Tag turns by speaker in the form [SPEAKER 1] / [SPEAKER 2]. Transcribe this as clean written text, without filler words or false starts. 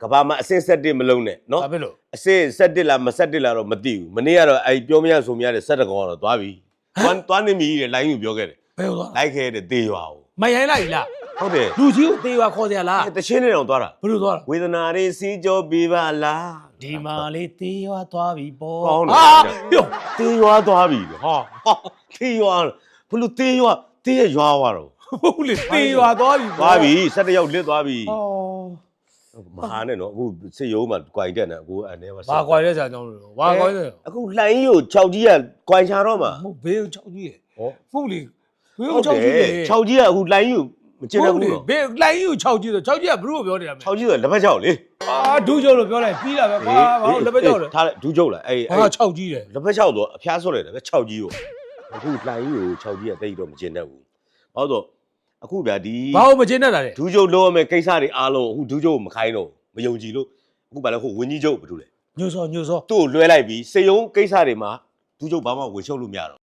[SPEAKER 1] ကဘာမှာအဆင့်7မလုံးနဲ့နော်
[SPEAKER 2] ဘာဖြစ်လို့
[SPEAKER 1] အဆင့်7လားမ7လားတော့မသိဘူးမနေ့ကတော့အဲ့ပြောမရဆိုမရတဲ့7ကောင်ကတော့သွားပြီသွားနေပြီတဲ့လိုင်းယူပြောခဲ့တယ်
[SPEAKER 2] ဘယ်လိုသွား
[SPEAKER 1] လိုက်ခဲ့တဲ့တေးရွာကို
[SPEAKER 2] မရိုင်းလိုက်လား
[SPEAKER 1] ဟုတ်တယ်
[SPEAKER 2] လူကြီးကိုတေးရွာခေါ်စရာလား
[SPEAKER 1] တချင်းနဲ့တော့သွားတာ
[SPEAKER 2] ဘယ်လိုသွားတာ
[SPEAKER 1] ဝေဒနာတွေစီးကြောပေးပါလား
[SPEAKER 2] ဒီမှာလေးတေးရွာသွားပြီပေါ့
[SPEAKER 1] ကောင်းတယ်
[SPEAKER 2] ပြော
[SPEAKER 1] တေးရွာသွားပြီဟာတေးရွာဘလို့တေးရွာတေးရရွာသွားတော့
[SPEAKER 2] ဟုတ်လေတေးရွာသွားပြီ
[SPEAKER 1] သွားပြီ7ရောက်လစ်သွားပြီ
[SPEAKER 2] ဟော
[SPEAKER 1] မဟာနဲ့နော်အခုစစ်ရုံးမှာကြွိုင်တက်နေအခုအနေမှာ
[SPEAKER 2] ဘာကွာလဲဆရာကြောင်းလို့ဘာကွာလဲ
[SPEAKER 1] အခုလှိုင်းကို6ကြီးကကြွိုင်ချတော့မှာ
[SPEAKER 2] မဟုတ်ဘေးကို6ကြီးရ
[SPEAKER 1] ဟော
[SPEAKER 2] ဟုတ်လေဘေးကို6ကြီးရ
[SPEAKER 1] 6ကြီးကအခုလှိုင်းကိုမကျင်တော့ဘူးတော့
[SPEAKER 2] ဘေးလိုင်းကြီးကို6ကြီးဆို6ကြီးကဘလို့ပြောနေတာမလဲ
[SPEAKER 1] 6ကြီးဆိုလက်ဖက်ချောက်လေ
[SPEAKER 2] အာဒူးချုပ်လို့ပြောလိုက်ပြီးတာပဲကွာဘာလို့လက်ပဲကြောက်လဲ
[SPEAKER 1] ထားလိုက်ဒူးကျုပ်လားအဲ့
[SPEAKER 2] ဟာ6ကြီးတယ်
[SPEAKER 1] လက်ဖက်ချောက်ဆိုအဖျားဆွတ်လိုက်တယ်ပဲ6ကြီးကိုအခုလှိုင်းကို6ကြီးကတိတ်တော့မကျင်တတ်ဘူးဟုတ်တော့အခုဗျာဒီ
[SPEAKER 2] ဘာလို့မကျင်းတတ်တာလဲ
[SPEAKER 1] ဒူးကျုပ်လုံးရမယ်ကိစ္စတွေအားလုံးအခုဒူးကျုပ်ကိုမခိုင်းတော့မယုံကြည်လို့အခုဘာလဲဟိုဝင်းကြီးကျုပ်ဘာလို့လဲ
[SPEAKER 2] ညို့စော
[SPEAKER 1] သူ့ကိုလွှဲလိုက်ပြီးစေယုံကိစ္စတွေမှာဒူးကျုပ်ဘာမှဝင်ရှုပ်လို့မရတော့